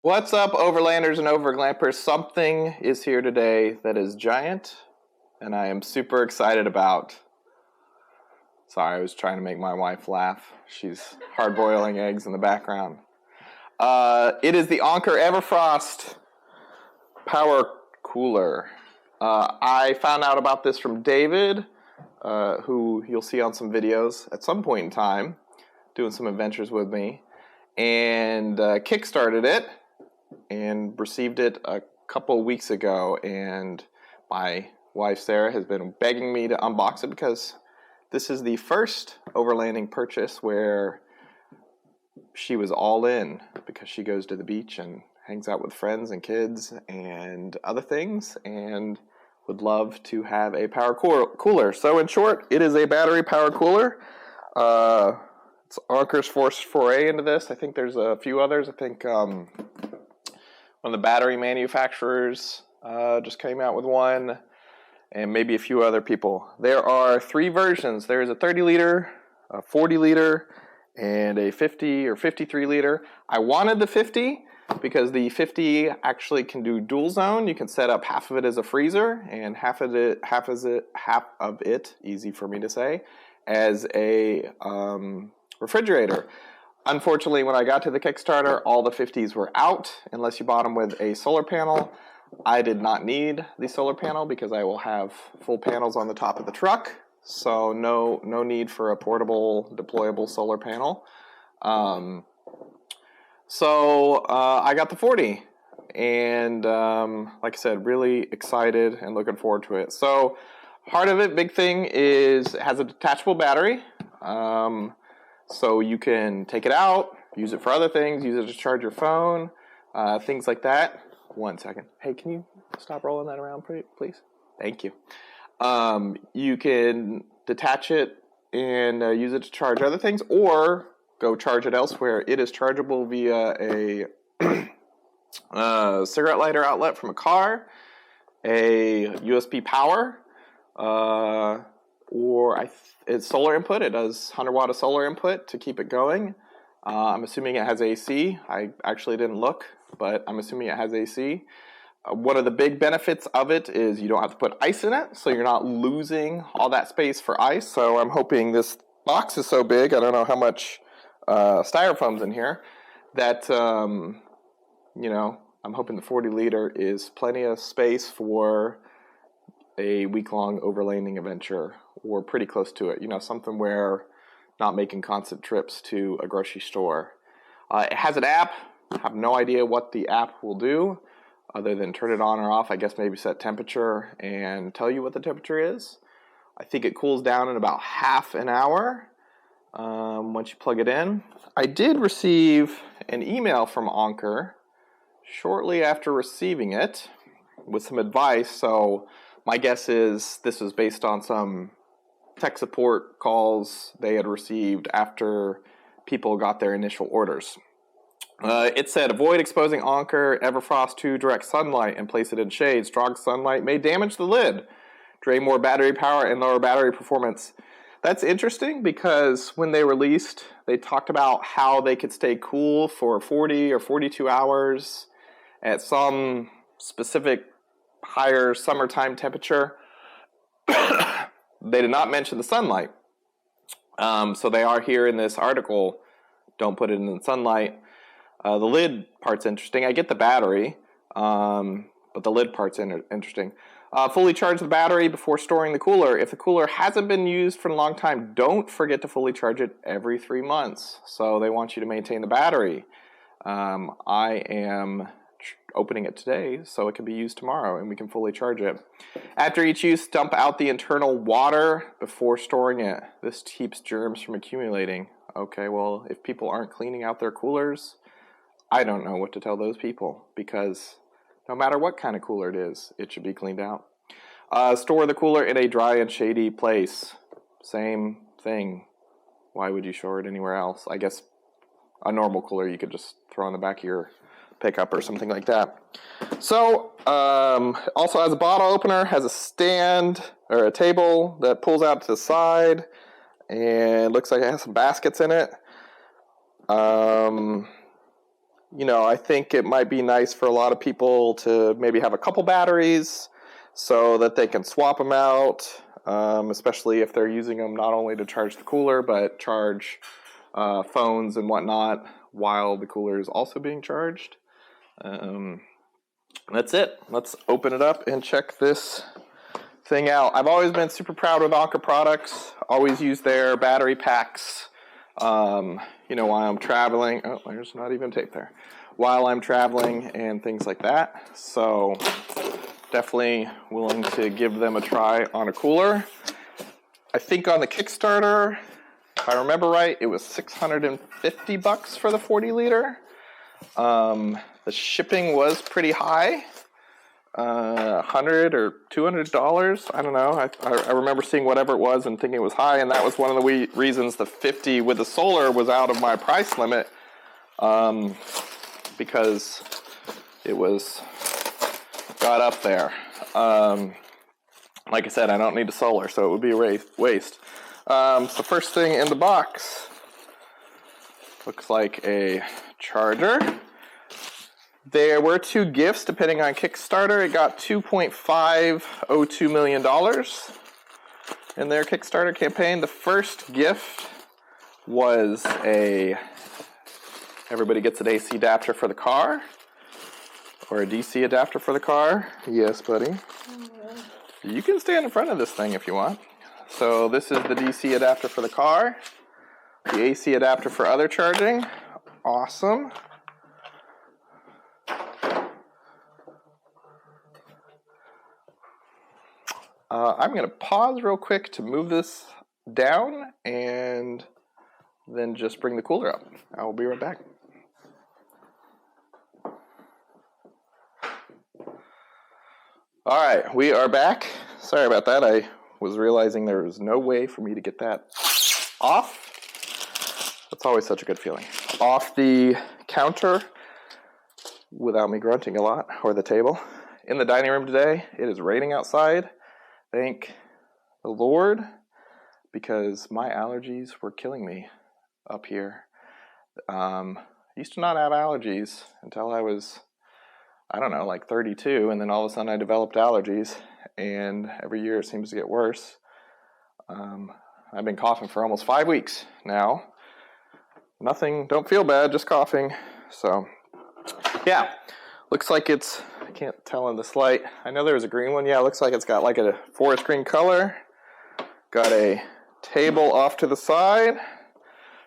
What's up, overlanders and overglampers? Something is here today that is giant, and I am super excited about. Sorry, I was trying to make my wife laugh. She's hard-boiling eggs in the background. It is the Anker EverFrost Power Cooler. I found out about this from David, who you'll see on some videos at some point in time, doing some adventures with me, and kickstarted it. And received it a couple of weeks ago, and my wife Sarah has been begging me to unbox it because this is the first overlanding purchase where she was all in, because she goes to the beach and hangs out with friends and kids and other things, and would love to have a power cooler. So in short, it is a battery power cooler. It's Anker's first foray into this. I think there's a few others. I think one of the battery manufacturers just came out with one, and maybe a few other people. There are 3 versions. There is a 30-liter, a 40-liter, and a 50 or 53-liter. I wanted the 50 because the 50 actually can do dual zone. You can set up half of it as a freezer and half of it, easy for me to say, as a refrigerator. Unfortunately, when I got to the Kickstarter, all the 50s were out, unless you bought them with a solar panel. I did not need the solar panel because I will have full panels on the top of the truck, so no need for a portable, deployable solar panel. So I got the 40, and like I said, really excited and looking forward to it. So heart of it, big thing is it has a detachable battery. So you can take it out, use it for other things, use it to charge your phone, things like that. 1 second. Hey, can you stop rolling that around, please? Thank you. You can detach it and use it to charge other things, or go charge it elsewhere. It is chargeable via a cigarette lighter outlet from a car, a USB power, or it's solar input. It does 100 watt of solar input to keep it going. I'm assuming it has AC. I actually didn't look, but I'm assuming it has AC. One of the big benefits of it is you don't have to put ice in it, so you're not losing all that space for ice. So I'm hoping this box is so big, I don't know how much styrofoam's in here, that, I'm hoping the 40-liter is plenty of space for a week-long overlanding adventure, or pretty close to it. Something where not making constant trips to a grocery store. It has an app. I have no idea what the app will do other than turn it on or off. I guess maybe set temperature and tell you what the temperature is. I think it cools down in about half an hour once you plug it in. I did receive an email from Anker shortly after receiving it with some advice, so my guess is this was based on some tech support calls they had received after people got their initial orders. It said, avoid exposing Anker EverFrost to direct sunlight and place it in shade. Strong sunlight may damage the lid, drain more battery power, and lower battery performance. That's interesting because when they released, they talked about how they could stay cool for 40 or 42 hours at some specific higher summertime temperature. They did not mention the sunlight. So they are here in this article, don't put it in the sunlight. The lid part's interesting. I get the battery, but the lid part's interesting. Fully charge the battery before storing the cooler. If the cooler hasn't been used for a long time, don't forget to fully charge it every 3 months. So they want you to maintain the battery. I am opening it today so it can be used tomorrow and we can fully charge it. After each use, dump out the internal water before storing it. This keeps germs from accumulating. Okay, well, if people aren't cleaning out their coolers, I don't know what to tell those people, because no matter what kind of cooler it is, it should be cleaned out. Store the cooler in a dry and shady place. Same thing. Why would you store it anywhere else? I guess a normal cooler you could just throw on the back of your pickup or something like that. So, also has a bottle opener, has a stand or a table that pulls out to the side, and looks like it has some baskets in it. you know, I think it might be nice for a lot of people to maybe have a couple batteries so that they can swap them out, especially if they're using them not only to charge the cooler, but charge phones and whatnot while the cooler is also being charged. That's it. Let's open it up and check this thing out. I've always been super proud of Anker products. Always use their battery packs. You know, while I'm traveling. Oh, there's not even tape there. While I'm traveling and things like that. So definitely willing to give them a try on a cooler. I think on the Kickstarter, if I remember right, it was $650 for the 40 liter. The shipping was pretty high, $100 or $200. I don't know. I remember seeing whatever it was and thinking it was high, and that was one of the reasons the 50 with the solar was out of my price limit, because it got up there. Like I said, I don't need a solar, so it would be a waste. So first thing in the box looks like a charger. There were 2 gifts depending on Kickstarter. It got $2.502 million in their Kickstarter campaign. The first gift was everybody gets an AC adapter for the car, or a DC adapter for the car. Yes, buddy. You can stand in front of this thing if you want. So this is the DC adapter for the car, the AC adapter for other charging. Awesome. I'm going to pause real quick to move this down and then just bring the cooler up. I will be right back. All right, we are back. Sorry about that. I was realizing there was no way for me to get that off. That's always such a good feeling. Off the counter without me grunting a lot, or the table. In the dining room today, it is raining outside. Thank the Lord, because my allergies were killing me up here. I used to not have allergies until I was, I don't know, like 32, and then all of a sudden I developed allergies, and every year it seems to get worse. I've been coughing for almost 5 weeks now. Nothing, don't feel bad, just coughing. So, yeah, looks like it's, I can't tell in this light. I know there was a green one. Yeah, it looks like it's got like a forest green color. Got a table off to the side.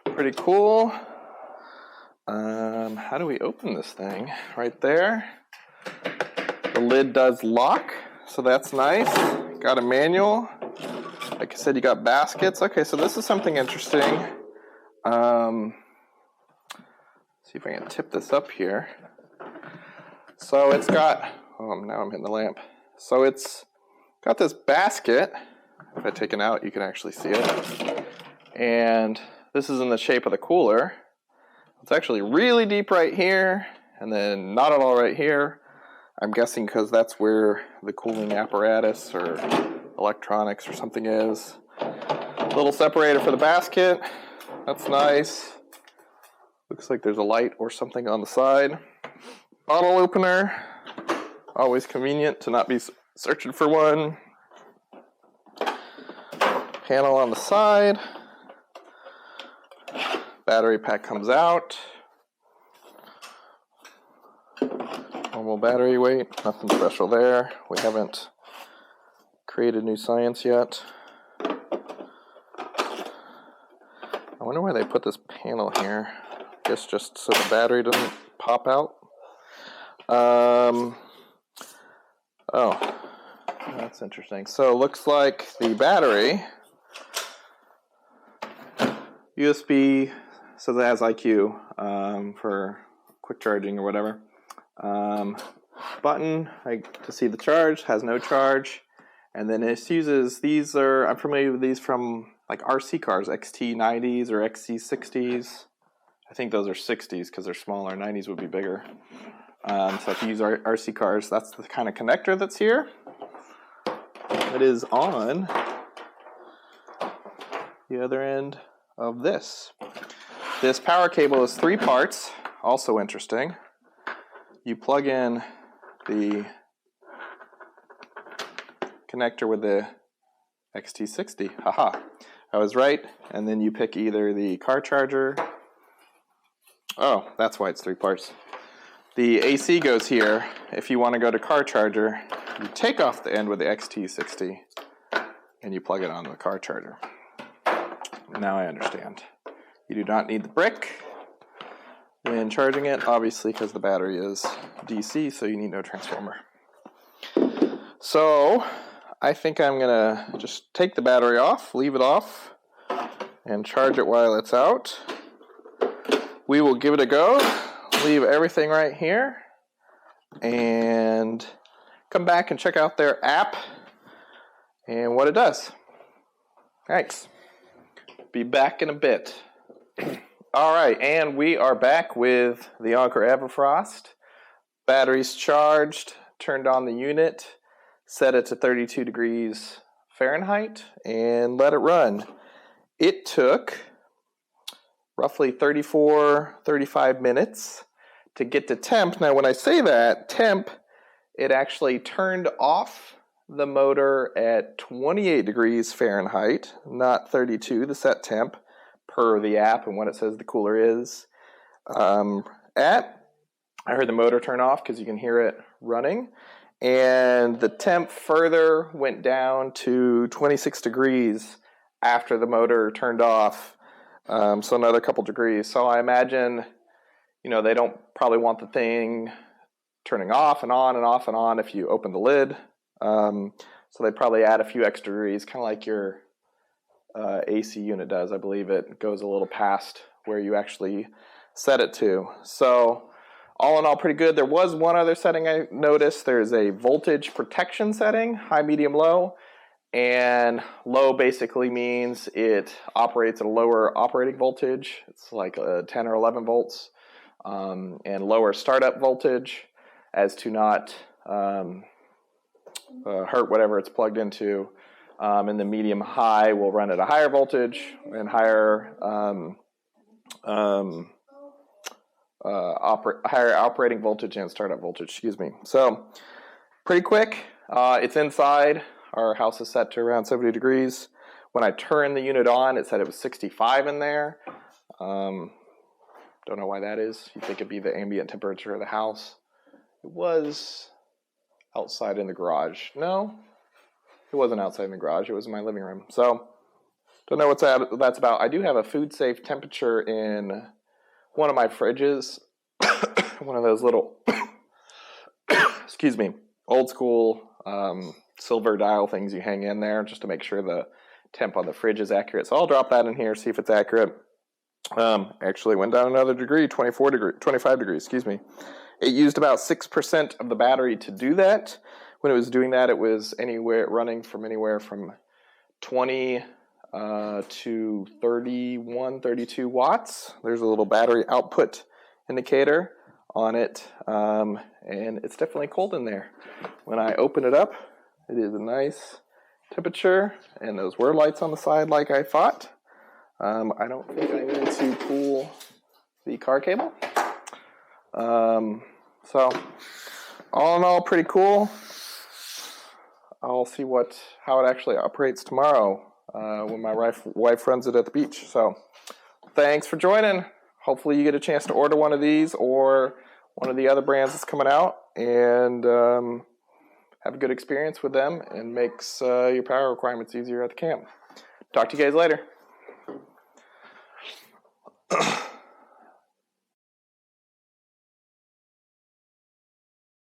Pretty cool. How do we open this thing? Right there. The lid does lock, so that's nice. Got a manual. Like I said, you got baskets. Okay, so this is something interesting. See if I can tip this up here. So it's got, oh, now I'm hitting the lamp. So it's got this basket. If I take it out, you can actually see it. And this is in the shape of the cooler. It's actually really deep right here, and then not at all right here. I'm guessing because that's where the cooling apparatus or electronics or something is. A little separator for the basket. That's nice. Looks like there's a light or something on the side. Bottle opener. Always convenient to not be searching for one. Panel on the side. Battery pack comes out. Normal battery weight, nothing special there. We haven't created new science yet. I wonder why they put this panel here. I guess just so the battery doesn't pop out. Oh, that's interesting. So it looks like the battery, USB, says it has IQ for quick charging or whatever. Button to see the charge, has no charge. And then it uses, these are, I'm familiar with these from like RC cars, XT90s or XC60s. I think those are 60s because they're smaller, 90s would be bigger. So if you use RC cars, that's the kind of connector that's here. It is on the other end of this. This power cable is 3 parts. also interesting. You plug in the connector with the XT60. Haha, I was right. And then you pick either the car charger. Oh, that's why it's 3 parts. The AC goes here. If you want to go to car charger, you take off the end with the XT60 and you plug it on the car charger. Now I understand. You do not need the brick when charging it, obviously, because the battery is DC, so you need no transformer. So I think I'm gonna just take the battery off, leave it off, and charge it while it's out. We will give it a go, leave everything right here, and come back and check out their app and what it does. Thanks. Be back in a bit. All right, and we are back with the Anker EverFrost. Battery's charged, turned on the unit, set it to 32 degrees Fahrenheit, and let it run. It took roughly 35 minutes to get to temp. Now, when I say that, temp, it actually turned off the motor at 28 degrees Fahrenheit, not 32, the set temp, per the app and what it says the cooler is. I heard the motor turn off because you can hear it running. And the temp further went down to 26 degrees after the motor turned off. So another couple degrees. So I imagine, they don't probably want the thing turning off and on and off and on if you open the lid. So they probably add a few extra degrees, kind of like your AC unit does. I believe it goes a little past where you actually set it to. So all in all, pretty good. There was one other setting I noticed. There's a voltage protection setting, high, medium, low. And low basically means it operates at a lower operating voltage. It's like 10 or 11 volts. And lower startup voltage as to not hurt whatever it's plugged into. And the medium high will run at a higher voltage and higher higher operating voltage and startup voltage, So pretty quick. It's inside. Our house is set to around 70 degrees. When I turned the unit on, it said it was 65 in there. Don't know why that is. You'd think it'd be the ambient temperature of the house. It was outside in the garage. No, it wasn't outside in the garage. It was in my living room. So don't know what that's about. I do have a food safe temperature in one of my fridges. One of those little, old school silver dial things you hang in there just to make sure the temp on the fridge is accurate. So I'll drop that in here, see if it's accurate. Actually went down another degree, 25 degrees, It used about 6% of the battery to do that. When it was doing that, it was running from anywhere from 20 to 31, 32 watts. There's a little battery output indicator on it, and it's definitely cold in there. When I open it up, it is a nice temperature, and those were lights on the side like I thought. I don't think I need to pull the car cable. So all in all, pretty cool. I'll see how it actually operates tomorrow when my wife runs it at the beach. So thanks for joining. Hopefully you get a chance to order one of these or one of the other brands that's coming out, and have a good experience with them, and makes your power requirements easier at the camp. Talk to you guys later.